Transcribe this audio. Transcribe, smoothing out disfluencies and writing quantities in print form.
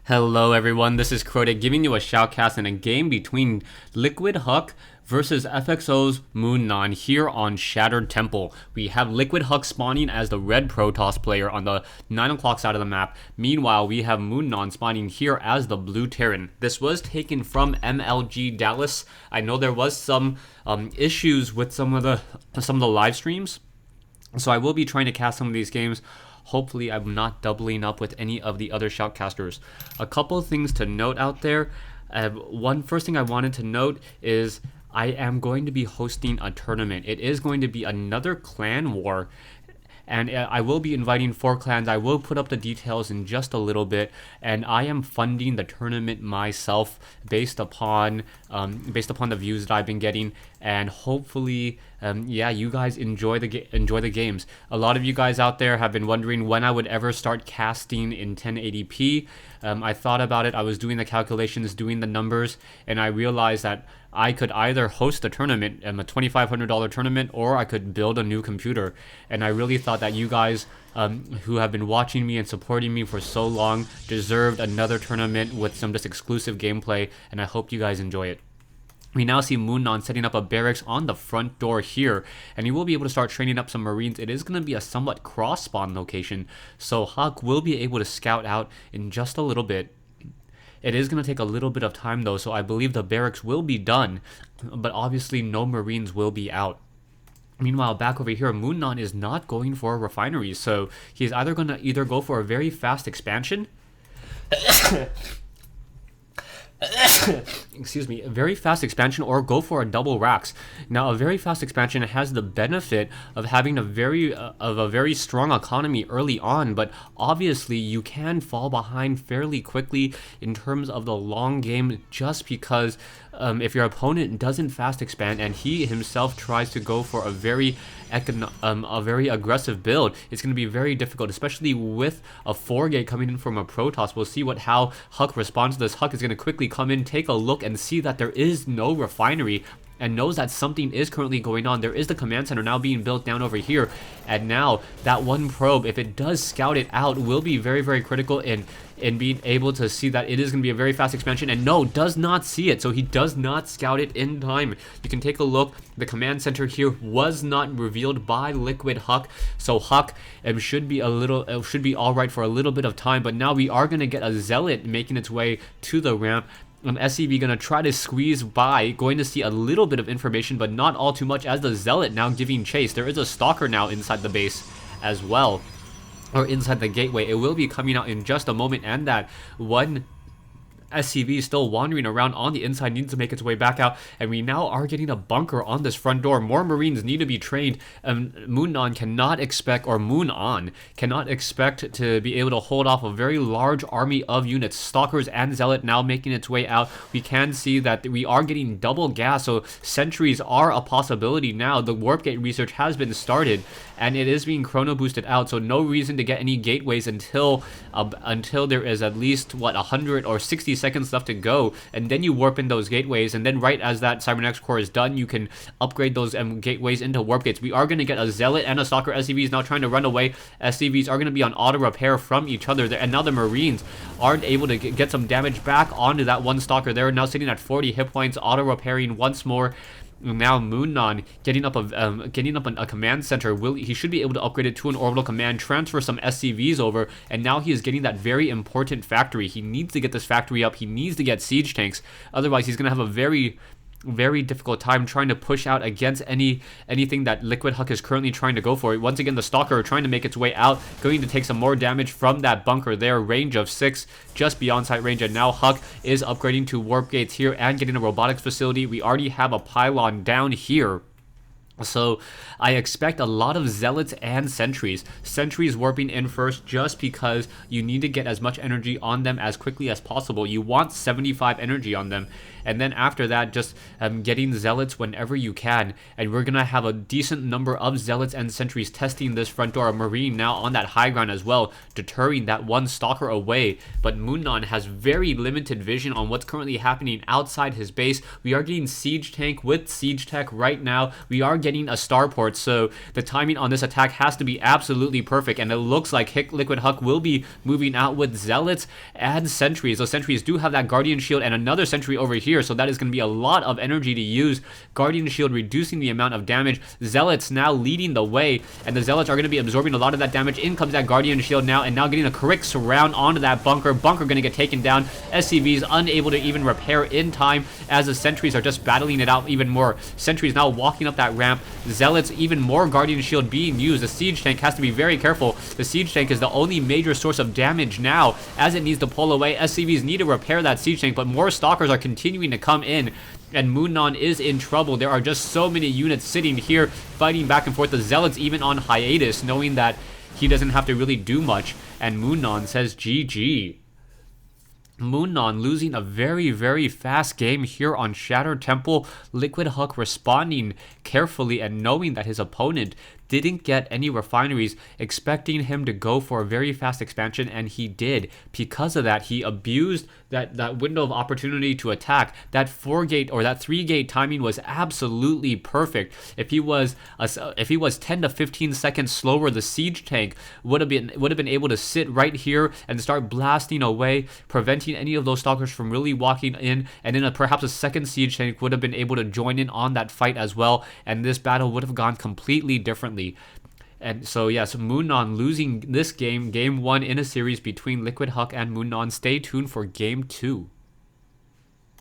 Hello everyone, this is Crotic giving you a shoutcast in a game between Liquid Huck versus FXO's mOoNan here on Shattered Temple. We have Liquid Huck spawning as the red Protoss player on the 9 o'clock side of the map. Meanwhile, we have mOoNan spawning here as the blue Terran. This was taken from MLG Dallas. I know there was some issues with some of the live streams, so I will be trying to cast some of these games. Hopefully I'm not doubling up with any of the other shoutcasters. A couple of things to note out there. First thing I wanted to note is I am going to be hosting a tournament. It is going to be another clan war, and I will be inviting 4 clans. I will put up the details in just a little bit, and I am funding the tournament myself based upon the views that I've been getting, and hopefully, you guys enjoy the games. A lot of you guys out there have been wondering when I would ever start casting in 1080p. I thought about it. I was doing the calculations, doing the numbers, and I realized that I could either host a tournament, a $2,500 tournament, or I could build a new computer. And I really thought that you guys who have been watching me and supporting me for so long deserved another tournament with some just exclusive gameplay, and I hope you guys enjoy it. We now see mOoNan setting up a barracks on the front door here, and you will be able to start training up some Marines. It is going to be a somewhat cross-spawn location, so Huck will be able to scout out in just a little bit. It is going to take a little bit of time though, so I believe the barracks will be done, but obviously no Marines will be out. Meanwhile, back over here, mOoNan is not going for a refinery, so he's either going to go for a very fast expansion excuse me, a very fast expansion, or go for a double racks. Now, a very fast expansion has the benefit of having a very strong economy early on, but obviously you can fall behind fairly quickly in terms of the long game, just because if your opponent doesn't fast expand and he himself tries to go for a very aggressive build, it's going to be very difficult, especially with a 4-gate coming in from a Protoss. We'll see how Huck responds to this. Huck is going to quickly come in, take a look, and see that there is no refinery, and knows that something is currently going on. There is the command center now being built down over here, and now that one probe, if it does scout it out, will be very, very critical in being able to see that it is going to be a very fast expansion, and no, does not see it, so he does not scout it in time. You can take a look. The command center here was not revealed by Liquid Huck, so Huck should be all right for a little bit of time, but now we are going to get a Zealot making its way to the ramp. SCB gonna try to squeeze by, going to see a little bit of information, but not all too much, as the Zealot now giving chase. There is a Stalker now inside the base as well, or inside the gateway. It will be coming out in just a moment, and that one SCV is still wandering around on the inside, needs to make its way back out, and we now are getting a bunker on this front door. More Marines need to be trained. mOoNan cannot expect to be able to hold off a very large army of units. Stalkers and Zealot now making its way out. We can see that we are getting double gas, so sentries are a possibility now. The warp gate research has been started, and it is being chrono boosted out, so no reason to get any gateways until there is at least 100 or 60 seconds left to go, and then you warp in those gateways, and then right as that Cybernex core is done, you can upgrade those gateways into warp gates. We are going to get a Zealot and a Stalker. SCVs now trying to run away. SCVs are going to be on auto repair from each other there, and now the Marines aren't able to get some damage back onto that one Stalker. They're now sitting at 40 hit points, auto repairing once more. Now mOoNan getting up a command center. He should be able to upgrade it to an orbital command, transfer some SCVs over, and now he is getting that very important factory. He needs to get this factory up. He needs to get siege tanks. Otherwise, he's going to have a very difficult time trying to push out against anything that Liquid Huck is currently trying to go for. Once again, the Stalker trying to make its way out, going to take some more damage from that bunker there. Range of 6, just beyond sight range, and now Huck is upgrading to warp gates here and getting a robotics facility. We already have a pylon down here, so I expect a lot of Zealots and Sentries. Sentries warping in first, just because you need to get as much energy on them as quickly as possible. You want 75 energy on them, and then after that, just getting Zealots whenever you can. And we're gonna have a decent number of Zealots and Sentries testing this front door. A Marine now on that high ground as well, deterring that one Stalker away. But mOoNan has very limited vision on what's currently happening outside his base. We are getting Siege Tank with Siege Tech right now. We are getting a starport, so the timing on this attack has to be absolutely perfect, and it looks like Liquid Huck will be moving out with Zealots and Sentries. Those Sentries do have that Guardian Shield and another Sentry over here, so that is going to be a lot of energy to use. Guardian Shield reducing the amount of damage. Zealots now leading the way, and the Zealots are going to be absorbing a lot of that damage. In comes that Guardian Shield now, and now getting a correct surround onto that bunker. Bunker going to get taken down. SCVs unable to even repair in time as the Sentries are just battling it out even more. Sentries now walking up that ramp. Zealots, even more Guardian Shield being used. The Siege Tank has to be very careful. The Siege Tank is the only major source of damage now as it needs to pull away. SCVs need to repair that Siege Tank, but more Stalkers are continuing to come in, and mOoNan is in trouble. There are just so many units sitting here fighting back and forth. The Zealots even on hiatus, knowing that he doesn't have to really do much, and mOoNan says GG. mOoNan losing a very, very fast game here on Shattered Temple. Liquid Huck responding carefully and knowing that his opponent didn't get any refineries, expecting him to go for a very fast expansion, and he did. Because of that, he abused that window of opportunity to attack. That 4-gate or that 3-gate timing was absolutely perfect. If he was 10 to 15 seconds slower, the Siege Tank would have been able to sit right here and start blasting away, preventing any of those Stalkers from really walking in, and then perhaps a second Siege Tank would have been able to join in on that fight as well, and this battle would have gone completely differently. And so yes, mOoNan losing this game, game 1 in a series between Liquid Huck and mOoNan. Stay tuned for game 2.